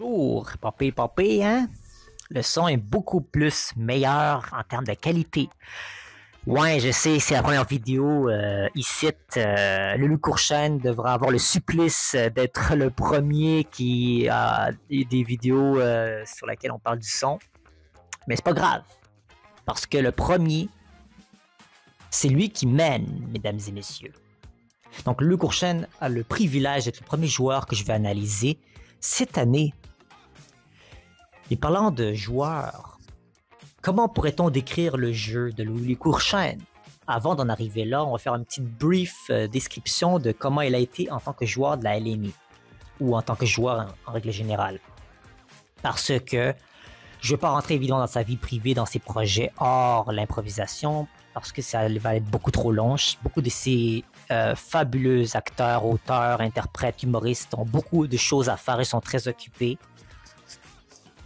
Bonjour, papé, hein? Le son est beaucoup plus meilleur en termes de qualité. Ouais, je sais, c'est la première vidéo ici. Lulu Courchaine devra avoir le supplice d'être le premier qui a des vidéos sur lesquelles on parle du son. Mais c'est pas grave, parce que le premier, c'est lui qui mène, mesdames et messieurs. Donc Lulu Courchaine a le privilège d'être le premier joueur que je vais analyser cette année. Et parlant de joueurs, comment pourrait-on décrire le jeu de Lulu Courchaine? Avant d'en arriver là, on va faire une petite brief description de comment il a été en tant que joueur de la LNI ou en tant que joueur en règle générale. Parce que je ne vais pas rentrer évidemment dans sa vie privée, dans ses projets hors l'improvisation, parce que ça va être beaucoup trop long. Beaucoup de ces fabuleux acteurs, auteurs, interprètes, humoristes ont beaucoup de choses à faire et sont très occupés.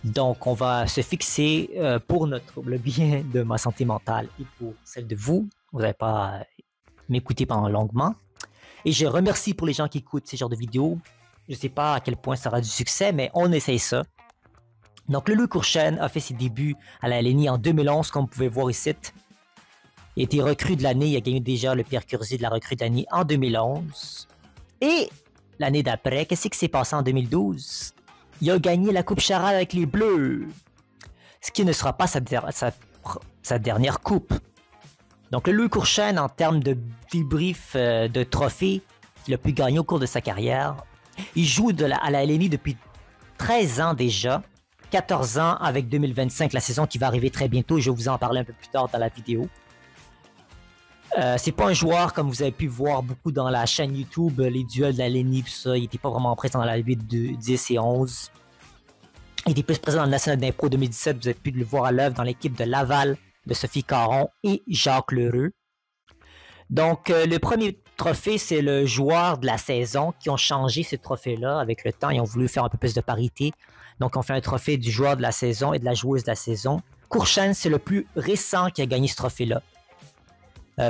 Donc, on va se fixer pour le bien de ma santé mentale et pour celle de vous. Vous n'allez pas m'écouter pendant longuement. Et je remercie pour les gens qui écoutent ces genres de vidéos. Je ne sais pas à quel point ça aura du succès, mais on essaye ça. Donc, Lulu Courchaine a fait ses débuts à la LNI en 2011, comme vous pouvez voir ici. Il a été recrue de l'année. Il a gagné déjà le Pierre Curzi de la recrue de l'année en 2011. Et l'année d'après, qu'est-ce qui s'est passé en 2012? Il a gagné la Coupe Charade avec les Bleus, ce qui ne sera pas sa dernière coupe. Donc le Lulu Courchaine, en termes de débrief de trophées qu'il a pu gagner au cours de sa carrière, il joue à la LNI depuis 13 ans déjà, 14 ans avec 2025, la saison qui va arriver très bientôt, et je vais vous en parler un peu plus tard dans la vidéo. C'est pas un joueur comme vous avez pu voir beaucoup dans la chaîne YouTube, les duels de la LNI, tout ça. Il était pas vraiment présent dans la 8, 10 et 11. Il était plus présent dans le National d'Impro 2017. Vous avez pu le voir à l'œuvre dans l'équipe de Laval de Sophie Caron et Jacques Lheureux. Donc, le premier trophée, c'est le joueur de la saison qui ont changé ce trophée-là avec le temps. Ils ont voulu faire un peu plus de parité. Donc, on fait un trophée du joueur de la saison et de la joueuse de la saison. Courchaine, c'est le plus récent qui a gagné ce trophée-là.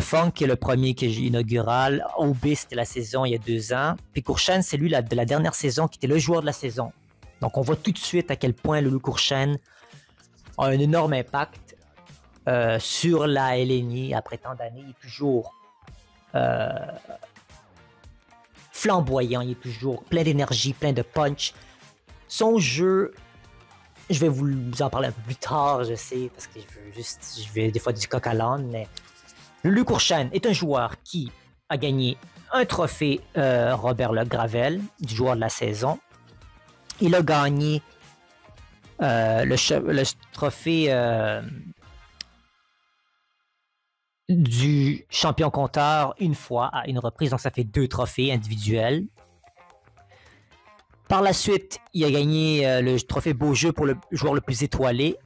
Funk est le premier qui est inaugural. OB, c'était la saison il y a 2 ans. Puis Courchaine, c'est lui de la dernière saison qui était le joueur de la saison. Donc on voit tout de suite à quel point Lulu Courchaine a un énorme impact sur la LNI après tant d'années. Il est toujours flamboyant, il est toujours plein d'énergie, plein de punch. Son jeu, je vais vous en parler un peu plus tard, je sais, parce que je vais des fois du coq à l'âne, mais Lulu Courchaine est un joueur qui a gagné un trophée Robert Le Gravel, du joueur de la saison. Il a gagné le trophée du champion compteur une fois, à une reprise, donc ça fait 2 trophées individuels. Par la suite, il a gagné le trophée Beau Jeu pour le joueur le plus étoilé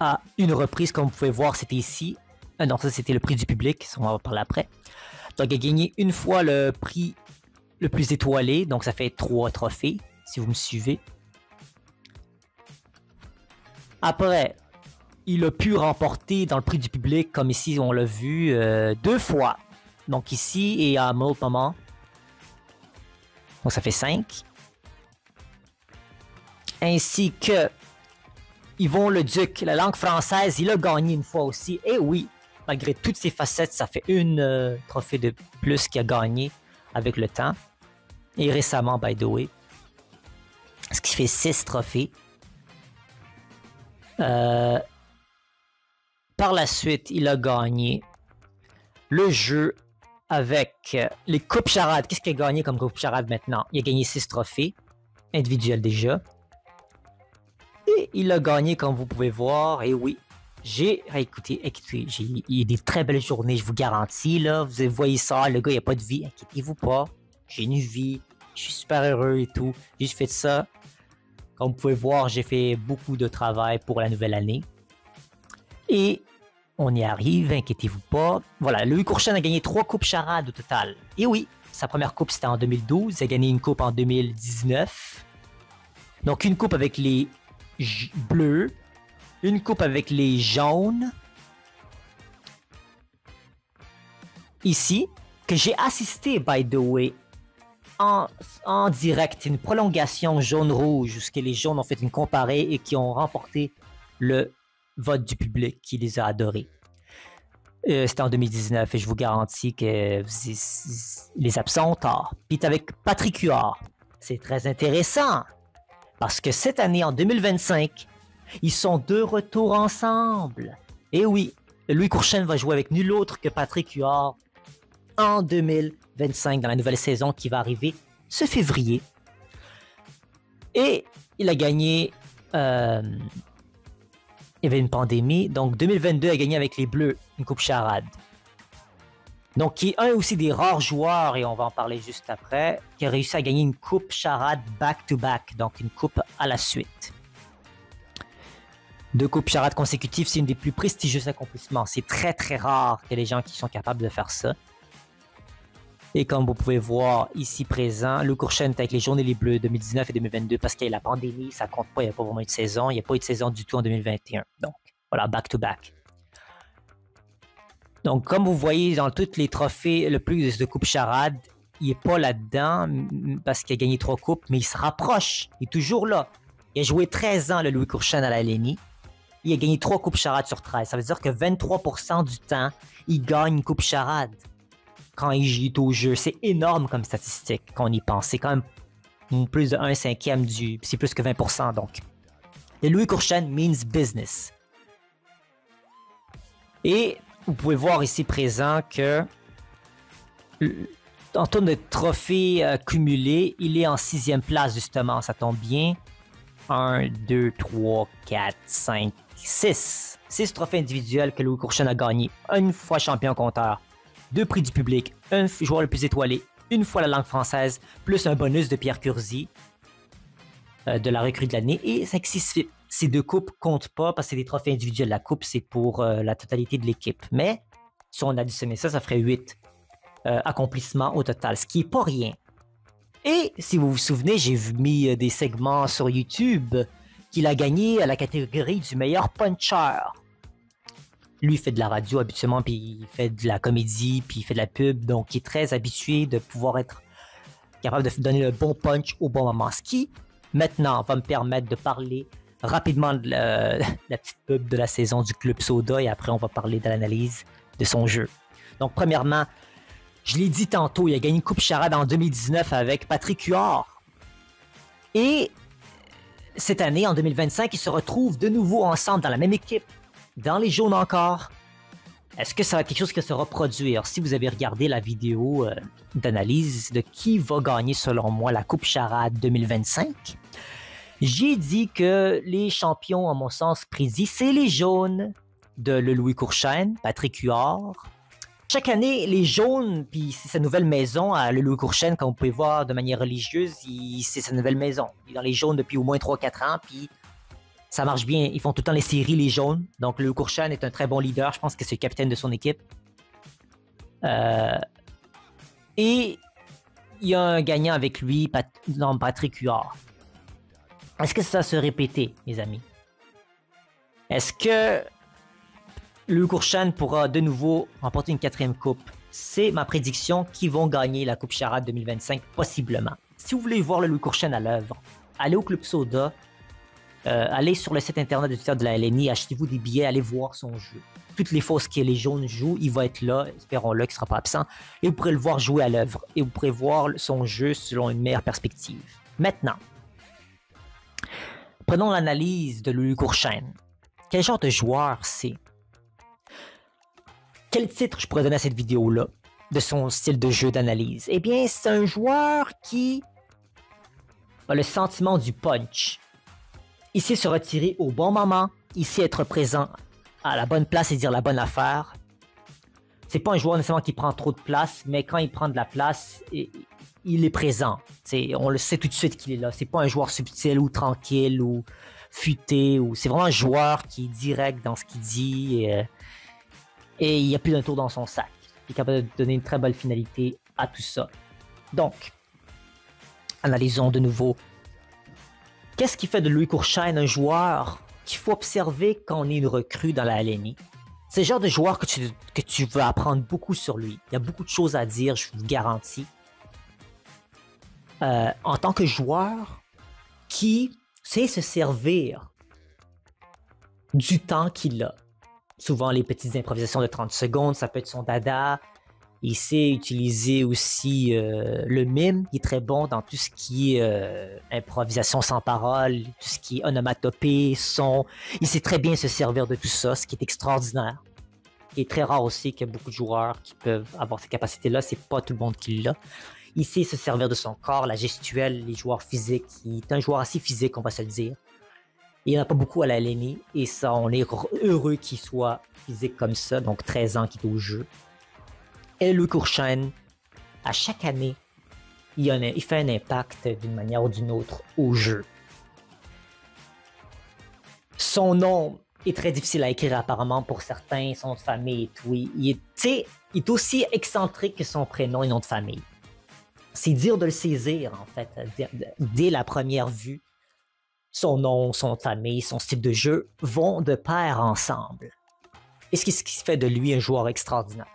à une reprise, comme vous pouvez voir, c'était ici. Non, ça c'était le prix du public, on va en parler après. Donc il a gagné une fois le prix le plus étoilé, donc ça fait 3 trophées, si vous me suivez. Après, il a pu remporter dans le prix du public, comme ici on l'a vu, 2 fois. Donc ici et à un autre moment. Donc ça fait 5. Ainsi que Yvon Le Duc, la langue française, il a gagné une fois aussi. Et oui, malgré toutes ses facettes, ça fait une trophée de plus qu'il a gagné avec le temps. Et récemment, by the way. Ce qui fait 6 trophées. Par la suite, il a gagné le jeu avec les coupes charades. Qu'est-ce qu'il a gagné comme coupe charade maintenant? Il a gagné 6 trophées individuels déjà. Et il a gagné, comme vous pouvez voir. Et oui, écoutez, il y a des très belles journées, je vous garantis. Là, vous voyez ça, le gars, il n'a pas de vie. Inquiétez-vous pas. J'ai une vie. Je suis super heureux et tout. J'ai fait ça. Comme vous pouvez voir, j'ai fait beaucoup de travail pour la nouvelle année. Et on y arrive, inquiétez-vous pas. Voilà, Lulu Courchaine a gagné 3 coupes charades au total. Et oui, sa première coupe, c'était en 2012. Il a gagné une coupe en 2019. Donc, une coupe avec les bleus. Une coupe avec les jaunes. Ici, que j'ai assisté, by the way, en, en direct, une prolongation jaune-rouge, où les jaunes ont fait une comparée et qui ont remporté le vote du public qui les a adorés. C'était en 2019 et je vous garantis que les absents ont tort. Puis avec Patrick Huard, c'est très intéressant parce que cette année, en 2025, ils sont de retour ensemble. Et oui, Louis Courchaine va jouer avec nul autre que Patrick Huard en 2025 dans la nouvelle saison qui va arriver ce février. Et il a gagné... il y avait une pandémie, donc 2022 a gagné avec les Bleus une Coupe Charade. Donc qui est un aussi des rares joueurs, et on va en parler juste après, qui a réussi à gagner une Coupe Charade back-to-back, donc une coupe à la suite. 2 coupes Charade consécutives, c'est une des plus prestigieux accomplissements. C'est très très rare que les gens qui sont capables de faire ça. Et comme vous pouvez voir ici présent, Louis Courchaine est avec les Jaunes et les Bleus 2019 et 2022 parce qu'il y a la pandémie, ça compte pas, il n'y a pas vraiment eu de saison. Il n'y a pas eu de saison du tout en 2021. Donc voilà, back-to-back. Donc comme vous voyez dans tous les trophées, le plus de coupes Charade, il n'est pas là-dedans parce qu'il a gagné 3 coupes, mais il se rapproche. Il est toujours là. Il a joué 13 ans, le Louis Courchaine, à la LNI. Il a gagné 3 coupes Charade sur 13. Ça veut dire que 23% du temps, il gagne une coupe Charade quand il est au jeu. C'est énorme comme statistique quand on y pense. C'est quand même plus de 1/5 du... C'est plus que 20%, donc. Le Louis Courchaine means business. Et vous pouvez voir ici présent que en termes de trophées cumulés, il est en 6e place, justement. Ça tombe bien. 1, 2, 3, 4, 5, 6. 6 trophées individuels que Louis Courchaine a gagné. Une fois champion compteur, 2 prix du public, un joueur le plus étoilé, une fois la langue française, plus un bonus de Pierre Curzi de la recrue de l'année, et 5, 6, ces 2 coupes comptent pas parce que c'est des trophées individuels. La coupe, c'est pour la totalité de l'équipe. Mais si on additionnait ça, ça ferait 8 accomplissements au total, ce qui est pas rien. Et si vous vous souvenez, j'ai mis des segments sur YouTube qu'il a gagné à la catégorie du meilleur puncher. Lui, il fait de la radio habituellement, puis il fait de la comédie, puis il fait de la pub, donc il est très habitué de pouvoir être capable de donner le bon punch au bon moment. Ce qui, maintenant, va me permettre de parler rapidement de la petite pub de la saison du Club Soda, et après, on va parler de l'analyse de son jeu. Donc, premièrement, je l'ai dit tantôt, il a gagné une Coupe Charade en 2019 avec Patrick Huard. Et cette année, en 2025, ils se retrouvent de nouveau ensemble dans la même équipe, dans les jaunes encore. Est-ce que ça va être quelque chose qui va se reproduire? Si vous avez regardé la vidéo d'analyse de qui va gagner, selon moi, la Coupe Charade 2025, j'ai dit que les champions, à mon sens précis, c'est les jaunes de le Louis Courchaine, Patrick Huard. Chaque année, les jaunes, puis c'est sa nouvelle maison à le Louis Courchaine, comme vous pouvez voir de manière religieuse, c'est sa nouvelle maison. Il est dans les jaunes depuis au moins 3-4 ans, puis ça marche bien. Ils font tout le temps les séries, les jaunes. Donc, le Louis Courchaine est un très bon leader. Je pense que c'est le capitaine de son équipe. Et il y a un gagnant avec lui, Patrick Huard. Est-ce que ça va se répéter, mes amis? Est-ce que Louis Courchaine pourra de nouveau remporter une 4e coupe? C'est ma prédiction qu'ils vont gagner la Coupe Charade 2025, possiblement. Si vous voulez voir le Louis Courchaine à l'œuvre, allez au Club Soda, allez sur le site internet de la LNI, achetez-vous des billets, allez voir son jeu. Toutes les fois que les jaunes jouent, il va être là, espérons-le qu'il ne sera pas absent, et vous pourrez le voir jouer à l'œuvre, et vous pourrez voir son jeu selon une meilleure perspective. Maintenant, prenons l'analyse de Louis Courchaine. Quel genre de joueur c'est? Quel titre je pourrais donner à cette vidéo-là de son style de jeu d'analyse? Eh bien, c'est un joueur qui a le sentiment du punch. Il sait se retirer au bon moment, il sait être présent à la bonne place et dire la bonne affaire. C'est pas un joueur nécessairement qui prend trop de place, mais quand il prend de la place, il est présent. On le sait tout de suite qu'il est là. C'est pas un joueur subtil ou tranquille ou futé. C'est vraiment un joueur qui est direct dans ce qu'il dit et il n'y a plus d'un tour dans son sac. Il est capable de donner une très belle finalité à tout ça. Donc, analysons de nouveau. Qu'est-ce qui fait de Louis Courchaine un joueur qu'il faut observer quand on est une recrue dans la LNI? C'est le genre de joueur que tu veux apprendre beaucoup sur lui. Il y a beaucoup de choses à dire, je vous le garantis. en tant que joueur qui sait se servir du temps qu'il a. Souvent, les petites improvisations de 30 secondes, ça peut être son dada. Il sait utiliser aussi le mime. Il est très bon dans tout ce qui est improvisation sans parole, tout ce qui est onomatopée, son. Il sait très bien se servir de tout ça, ce qui est extraordinaire. Il est très rare aussi qu'il y a beaucoup de joueurs qui peuvent avoir ces capacités-là. C'est pas tout le monde qui l'a. Il sait se servir de son corps, la gestuelle, les joueurs physiques. Il est un joueur assez physique, on va se le dire. Il n'y en a pas beaucoup à la LNI, et ça, on est heureux qu'il soit physique comme ça, donc 13 ans qu'il est au jeu. Et Louis Courchaine, à chaque année, il fait un impact d'une manière ou d'une autre au jeu. Son nom est très difficile à écrire apparemment pour certains, son nom de famille et tout. Il est aussi excentrique que son prénom et nom de famille. C'est dire de le saisir, en fait, dès la première vue. Son nom, son famille, son style de jeu vont de pair ensemble. Et ce qui fait de lui un joueur extraordinaire.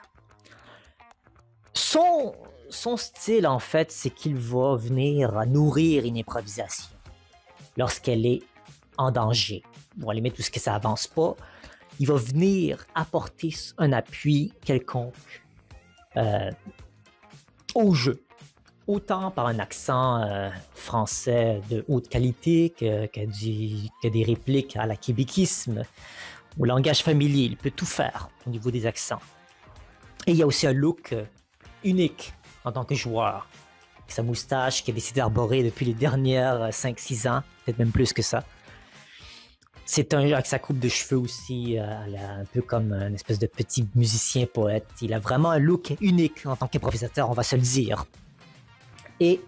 Son style, en fait, c'est qu'il va venir nourrir une improvisation lorsqu'elle est en danger. Bon, à la limite, tout ce que ça avance pas, il va venir apporter un appui quelconque au jeu. Autant par un accent français de haute qualité que des répliques à la québéquisme, au langage familier. Il peut tout faire au niveau des accents. Et il y a aussi un look unique en tant que joueur. Sa moustache qu'il a décidé d'arborer depuis les dernières 5-6 ans, peut-être même plus que ça. C'est avec sa coupe de cheveux aussi, un peu comme une espèce de petit musicien poète. Il a vraiment un look unique en tant qu'improvisateur, on va se le dire. Et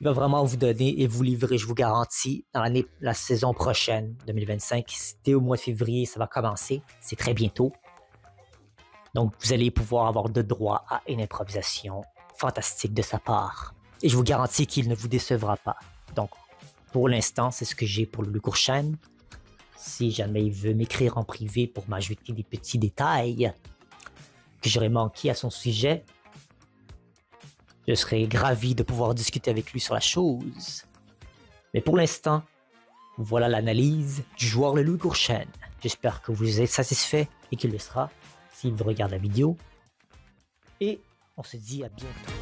il va vraiment vous donner et vous livrer, je vous garantis, dans la saison prochaine, 2025. C'était au mois de février, ça va commencer. C'est très bientôt. Donc, vous allez pouvoir avoir de droit à une improvisation fantastique de sa part. Et je vous garantis qu'il ne vous décevra pas. Donc, pour l'instant, c'est ce que j'ai pour Louis Courchaine. Si jamais il veut m'écrire en privé pour m'ajouter des petits détails que j'aurais manqué à son sujet, je serais ravi de pouvoir discuter avec lui sur la chose. Mais pour l'instant, voilà l'analyse du joueur Louis Courchaine. J'espère que vous êtes satisfait et qu'il le sera s'il vous regarde la vidéo. Et on se dit à bientôt.